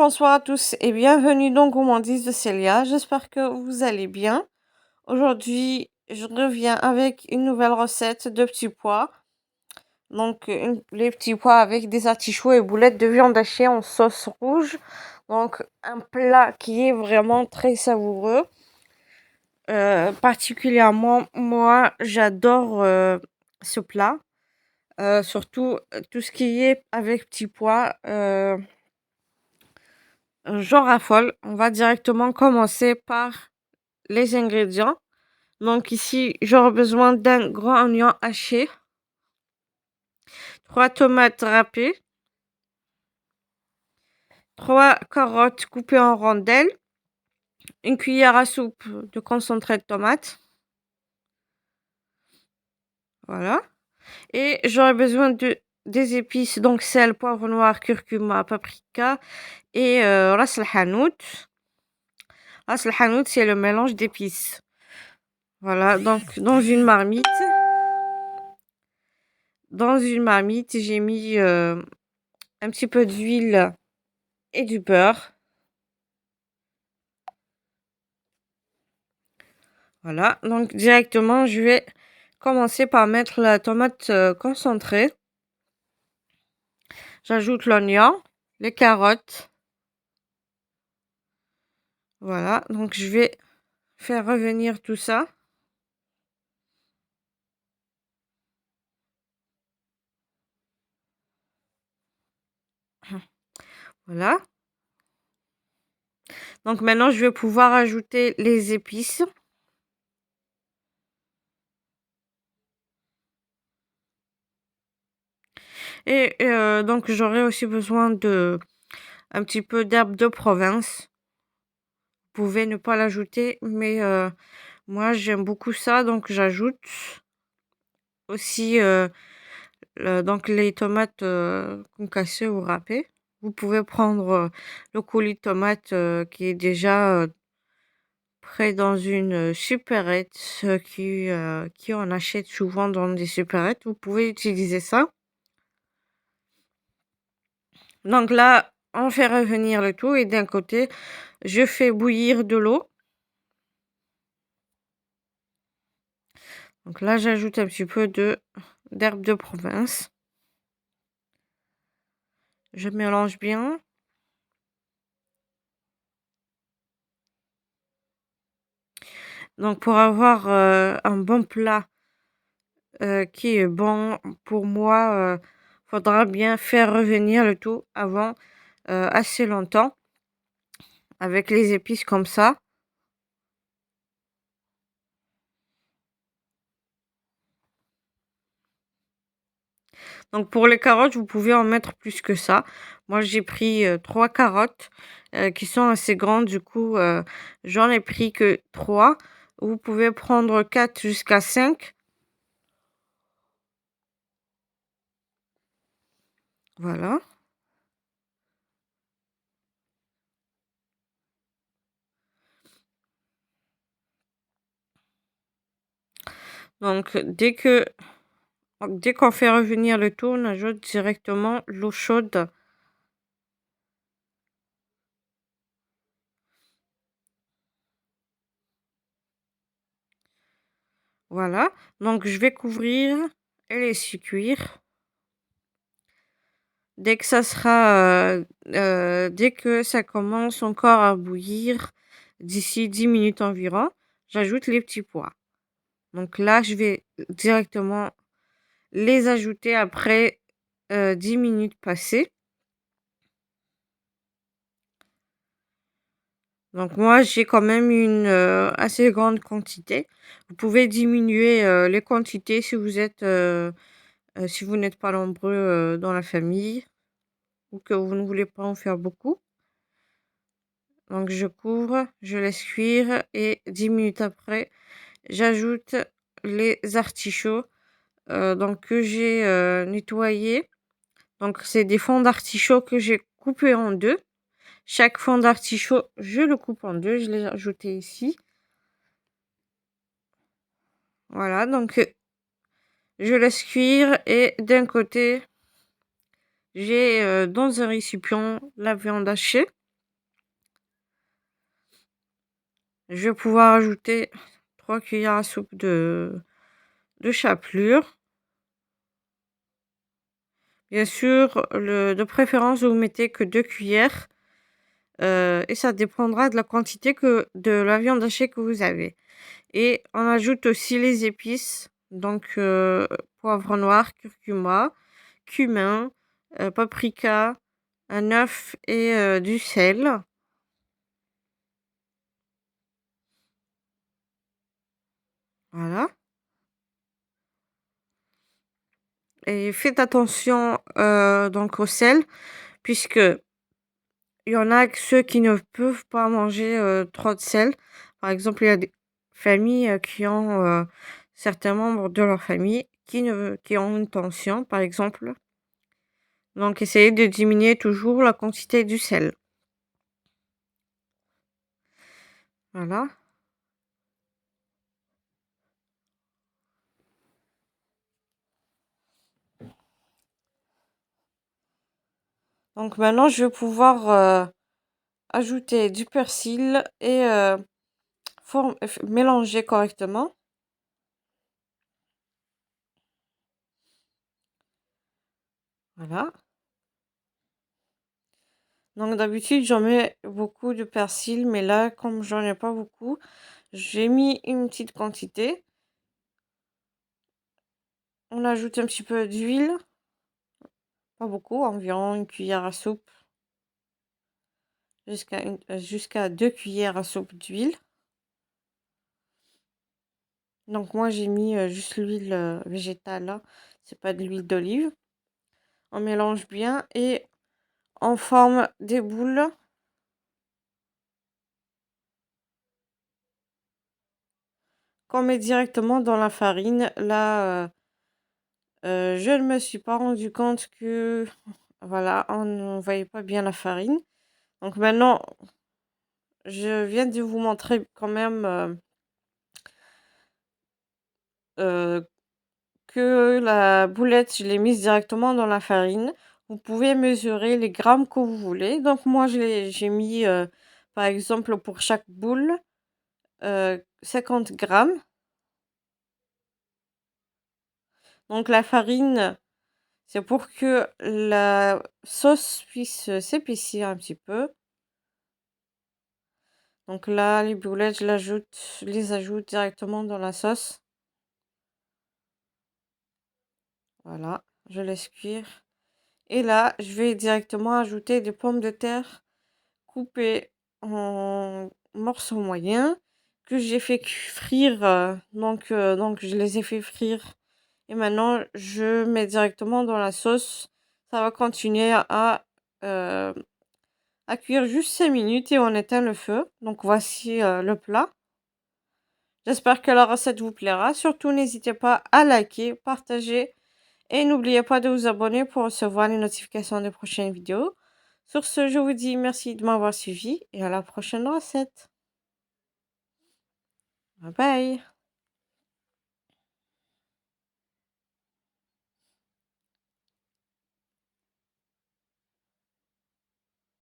bonsoir à tous et bienvenue donc au Mondies de Célia. J'espère que vous allez bien. Aujourd'hui, je reviens avec une nouvelle recette de petits pois. Donc, les petits pois avec des artichauts et boulettes de viande hachée en sauce rouge. Donc, un plat qui est vraiment très savoureux. Particulièrement, moi, j'adore ce plat. Surtout tout ce qui est avec petits pois. J'en raffole. On va directement commencer par les ingrédients. Donc ici, j'aurai besoin d'un grand oignon haché, 3 tomates râpées, 3 carottes coupées en rondelles, une cuillère à soupe de concentré de tomate. Voilà. Et j'aurai besoin des épices, donc sel, poivre noir, curcuma, paprika et ras el hanout. Ras el hanout, c'est le mélange d'épices. Voilà, donc dans une marmite, j'ai mis un petit peu d'huile et du beurre. Voilà, donc directement, je vais commencer par mettre la tomate concentrée. J'ajoute l'oignon, les carottes. Voilà, donc je vais faire revenir tout ça. Voilà. Donc maintenant, je vais pouvoir ajouter les épices. Et donc, j'aurai aussi besoin de un petit peu d'herbe de Provence. Vous pouvez ne pas l'ajouter, mais moi, j'aime beaucoup ça, donc j'ajoute aussi donc les tomates concassées ou râpées. Vous pouvez prendre le coulis de tomate qui est déjà prêt dans une supérette, qui en achète souvent dans des supérettes. Vous pouvez utiliser ça. Donc là, on fait revenir le tout et d'un côté, je fais bouillir de l'eau. Donc là, j'ajoute un petit peu d'herbe de Provence. Je mélange bien. Donc pour avoir un bon plat qui est bon, pour moi, faudra bien faire revenir le tout avant assez longtemps avec les épices comme ça. Donc pour les carottes, vous pouvez en mettre plus que ça. Moi, j'ai pris 3 carottes qui sont assez grandes. Du coup, j'en ai pris que 3. Vous pouvez prendre 4 jusqu'à 5. Voilà. Donc dès qu'on fait revenir le tout, on ajoute directement l'eau chaude. Voilà. Donc je vais couvrir et laisser cuire. Dès que ça sera, dès que ça commence encore à bouillir, d'ici 10 minutes environ, j'ajoute les petits pois. Donc là, je vais directement les ajouter après 10 minutes passées. Donc moi, j'ai quand même une assez grande quantité. Vous pouvez diminuer les quantités si vous si vous n'êtes pas nombreux dans la famille ou que vous ne voulez pas en faire beaucoup. Donc je couvre, je laisse cuire et 10 minutes après, j'ajoute les artichauts donc que j'ai nettoyés. Donc c'est des fond d'artichauts que j'ai coupés en deux. Chaque fond d'artichaut, je le coupe en deux. Je l'ai ajouté ici. Voilà, donc je laisse cuire et d'un côté, j'ai dans un récipient la viande hachée. Je vais pouvoir ajouter 3 cuillères à soupe de chapelure. Bien sûr, de préférence, vous mettez que 2 cuillères, et ça dépendra de la quantité de la viande hachée que vous avez. Et on ajoute aussi les épices, donc poivre noir, curcuma, cumin, paprika, un œuf et du sel. Voilà, et faites attention, donc au sel, puisque il y en a que ceux qui ne peuvent pas manger, trop de sel. Par exemple, il y a des familles, qui ont, certains membres de leur famille qui ont une tension, par exemple. Donc essayez de diminuer toujours la quantité du sel. Voilà. Donc maintenant, je vais pouvoir, ajouter du persil et mélanger correctement. Voilà. Donc d'habitude, j'en mets beaucoup de persil, mais là, comme j'en ai pas beaucoup, j'ai mis une petite quantité. On ajoute un petit peu d'huile, pas beaucoup, environ une cuillère à soupe, jusqu'à 2 cuillères à soupe d'huile. Donc moi, j'ai mis juste l'huile végétale, là. C'est pas de l'huile d'olive. On mélange bien et on forme des boules. Qu'on met directement dans la farine. Là, je ne me suis pas rendu compte que, voilà, on ne voyait pas bien la farine. Donc maintenant, je viens de vous montrer quand même que la boulette, je l'ai mise directement dans la farine. Vous pouvez mesurer les grammes que vous voulez. Donc moi, j'ai mis, par exemple, pour chaque boule, 50 grammes. Donc la farine, c'est pour que la sauce puisse s'épaissir un petit peu. Donc là, les boulettes, je les ajoute directement dans la sauce. Voilà, je laisse cuire. Et là, je vais directement ajouter des pommes de terre coupées en morceaux moyens que j'ai fait frire. Donc je les ai fait frire. Et maintenant, je mets directement dans la sauce. Ça va continuer euh, à cuire juste 5 minutes et on éteint le feu. Donc voici le plat. J'espère que la recette vous plaira. Surtout, n'hésitez pas à liker, partager et n'oubliez pas de vous abonner pour recevoir les notifications des prochaines vidéos. Sur ce, je vous dis merci de m'avoir suivi et à la prochaine recette. Bye bye.